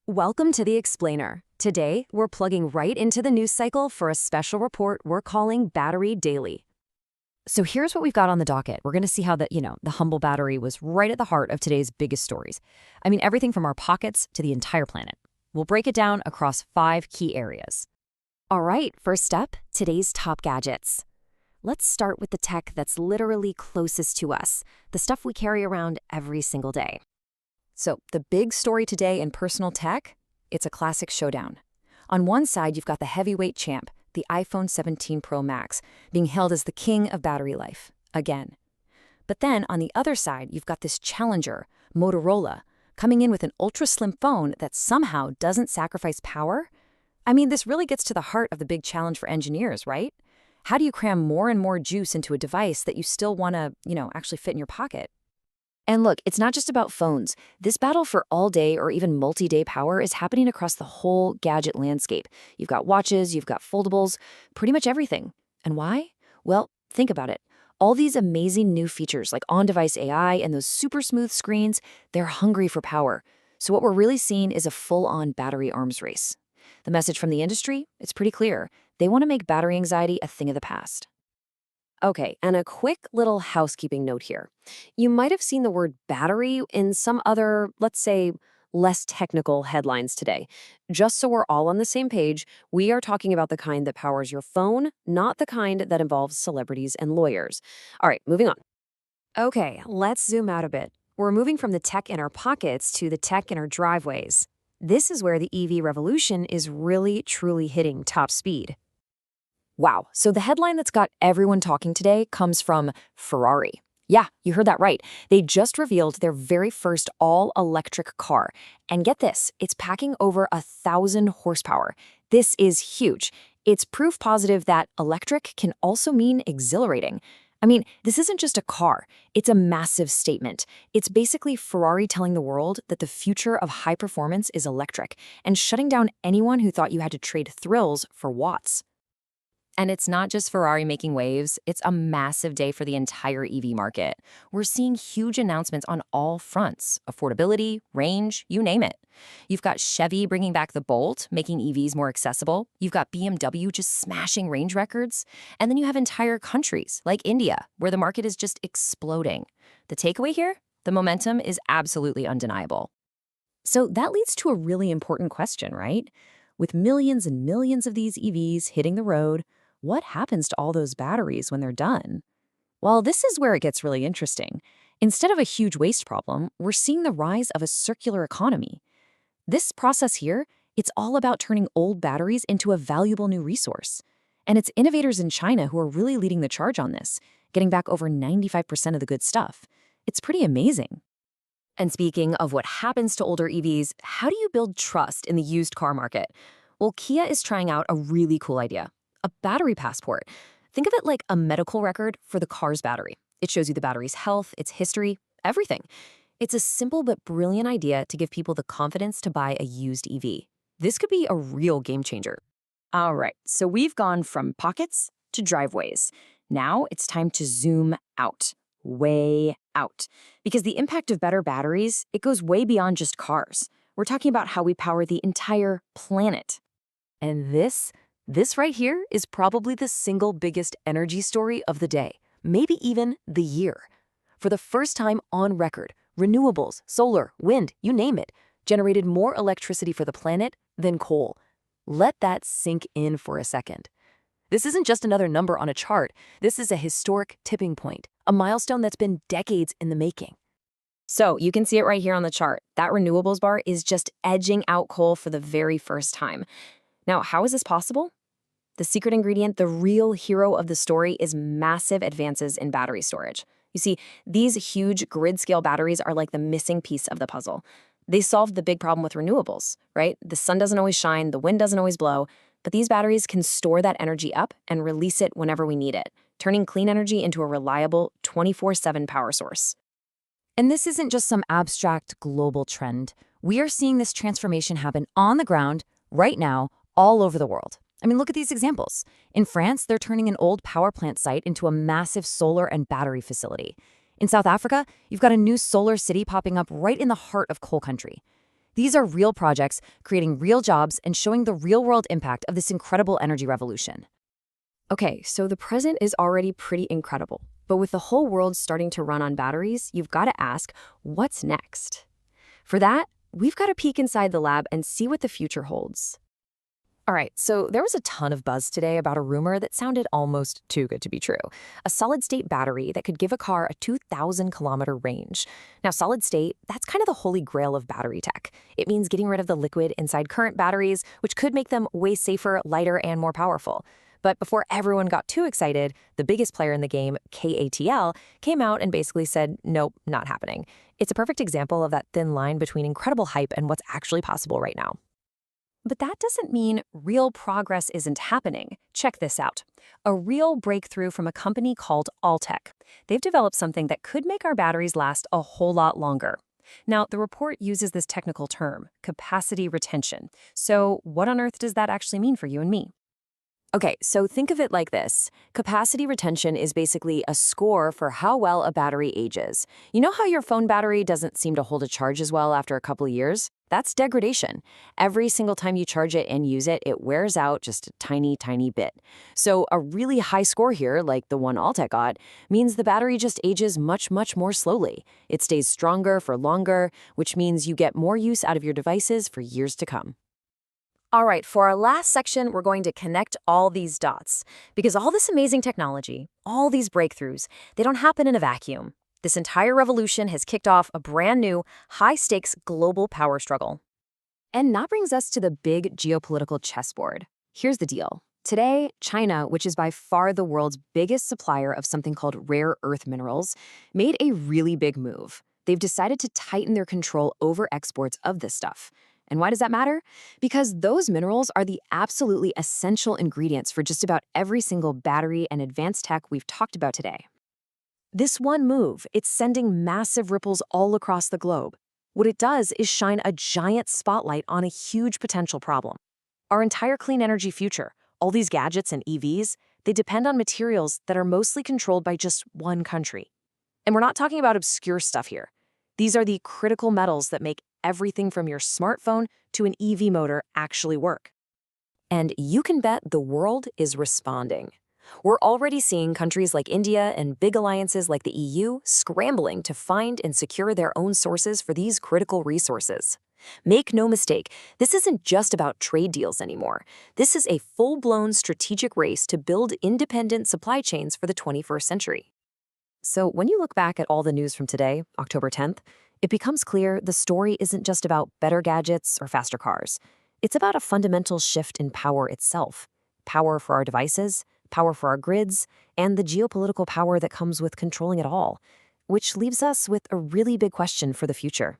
Welcome to the Explainer. Today, we're plugging right into the news cycle for a special report we're calling Battery Daily. So here's what we've got on the docket. We're going to see how the humble battery was right at the heart of today's biggest stories. I mean, everything from our pockets to the entire planet. We'll break it down across 5 key areas. All right, first up, today's top gadgets. Let's start with the tech that's literally closest to us, the stuff we carry around every single day. So the big story today in personal tech, it's a classic showdown. On one side, you've got the heavyweight champ, the iPhone 17 Pro Max, being held as the king of battery life, again. But then on the other side, you've got this challenger, Motorola, coming in with an ultra-slim phone that somehow doesn't sacrifice power. I mean, this really gets to the heart of the big challenge for engineers, right? How do you cram more and more juice into a device that you still want to, actually fit in your pocket? And look, it's not just about phones. This battle for all-day or even multi-day power is happening across the whole gadget landscape. You've got watches, you've got foldables, pretty much everything. And why? Well, think about it. All these amazing new features like on-device AI and those super smooth screens, they're hungry for power. So what we're really seeing is a full-on battery arms race. The message from the industry, it's pretty clear. They want to make battery anxiety a thing of the past. Okay, and a quick little housekeeping note here. You might have seen the word battery in some other, let's say, less technical headlines today. Just so we're all on the same page, we are talking about the kind that powers your phone, not the kind that involves celebrities and lawyers. All right, moving on. Okay, let's zoom out a bit. We're moving from the tech in our pockets to the tech in our driveways. This is where the EV revolution is really, truly hitting top speed. Wow, so the headline that's got everyone talking today comes from Ferrari. Yeah, you heard that right. They just revealed their very first all-electric car. And get this, it's packing over 1,000 horsepower. This is huge. It's proof positive that electric can also mean exhilarating. I mean, this isn't just a car. It's a massive statement. It's basically Ferrari telling the world that the future of high performance is electric and shutting down anyone who thought you had to trade thrills for watts. And it's not just Ferrari making waves, it's a massive day for the entire EV market. We're seeing huge announcements on all fronts: affordability, range, you name it. You've got Chevy bringing back the Bolt, making EVs more accessible. You've got BMW just smashing range records. And then you have entire countries, like India, where the market is just exploding. The takeaway here? The momentum is absolutely undeniable. So that leads to a really important question, right? With millions and millions of these EVs hitting the road, what happens to all those batteries when they're done? Well, this is where it gets really interesting. Instead of a huge waste problem, we're seeing the rise of a circular economy. This process here, it's all about turning old batteries into a valuable new resource. And it's innovators in China who are really leading the charge on this, getting back over 95% of the good stuff. It's pretty amazing. And speaking of what happens to older EVs, how do you build trust in the used car market? Well, Kia is trying out a really cool idea. A battery passport. Think of it like a medical record for the car's battery. It shows you the battery's health, its history, everything. It's a simple but brilliant idea to give people the confidence to buy a used EV. This could be a real game changer. All right, so we've gone from pockets to driveways. Now it's time to zoom out, way out. Because the impact of better batteries, it goes way beyond just cars. We're talking about how we power the entire planet. And this right here is probably the single biggest energy story of the day, maybe even the year. For the first time on record, renewables, solar, wind, you name it, generated more electricity for the planet than coal. Let that sink in for a second. This isn't just another number on a chart. This is a historic tipping point, a milestone that's been decades in the making. So you can see it right here on the chart. That renewables bar is just edging out coal for the very first time. Now, how is this possible? The secret ingredient, the real hero of the story, is massive advances in battery storage. You see, these huge grid-scale batteries are like the missing piece of the puzzle. They solved the big problem with renewables, right? The sun doesn't always shine, the wind doesn't always blow, but these batteries can store that energy up and release it whenever we need it, turning clean energy into a reliable 24/7 power source. And this isn't just some abstract global trend. We are seeing this transformation happen on the ground, right now, all over the world. I mean, look at these examples. In France, they're turning an old power plant site into a massive solar and battery facility. In South Africa, you've got a new solar city popping up right in the heart of coal country. These are real projects, creating real jobs and showing the real-world impact of this incredible energy revolution. Okay, so the present is already pretty incredible. But with the whole world starting to run on batteries, you've got to ask, what's next? For that, we've got to peek inside the lab and see what the future holds. All right, so there was a ton of buzz today about a rumor that sounded almost too good to be true. A solid-state battery that could give a car a 2,000-kilometer range. Now, solid-state, that's kind of the holy grail of battery tech. It means getting rid of the liquid inside current batteries, which could make them way safer, lighter, and more powerful. But before everyone got too excited, the biggest player in the game, KATL, came out and basically said, nope, not happening. It's a perfect example of that thin line between incredible hype and what's actually possible right now. But that doesn't mean real progress isn't happening. Check this out. A real breakthrough from a company called Alltech. They've developed something that could make our batteries last a whole lot longer. Now, the report uses this technical term, capacity retention. So what on earth does that actually mean for you and me? Okay, so think of it like this. Capacity retention is basically a score for how well a battery ages. You know how your phone battery doesn't seem to hold a charge as well after a couple of years? That's degradation. Every single time you charge it and use it, it wears out just a tiny, tiny bit. So a really high score here, like the one Alltech got, means the battery just ages much, much more slowly. It stays stronger for longer, which means you get more use out of your devices for years to come. All right, for our last section, we're going to connect all these dots. Because all this amazing technology, all these breakthroughs, they don't happen in a vacuum. This entire revolution has kicked off a brand new, high-stakes global power struggle. And that brings us to the big geopolitical chessboard. Here's the deal. Today, China, which is by far the world's biggest supplier of something called rare earth minerals, made a really big move. They've decided to tighten their control over exports of this stuff. And why does that matter? Because those minerals are the absolutely essential ingredients for just about every single battery and advanced tech we've talked about today. This one move, it's sending massive ripples all across the globe. What it does is shine a giant spotlight on a huge potential problem. Our entire clean energy future, all these gadgets and EVs, they depend on materials that are mostly controlled by just one country. And we're not talking about obscure stuff here. These are the critical metals that make everything from your smartphone to an EV motor actually work. And you can bet the world is responding. We're already seeing countries like India and big alliances like the EU scrambling to find and secure their own sources for these critical resources. Make no mistake, this isn't just about trade deals anymore. This is a full-blown strategic race to build independent supply chains for the 21st century. So when you look back at all the news from today, October 10th, it becomes clear the story isn't just about better gadgets or faster cars. It's about a fundamental shift in power itself. Power for our devices, power for our grids, and the geopolitical power that comes with controlling it all. Which leaves us with a really big question for the future.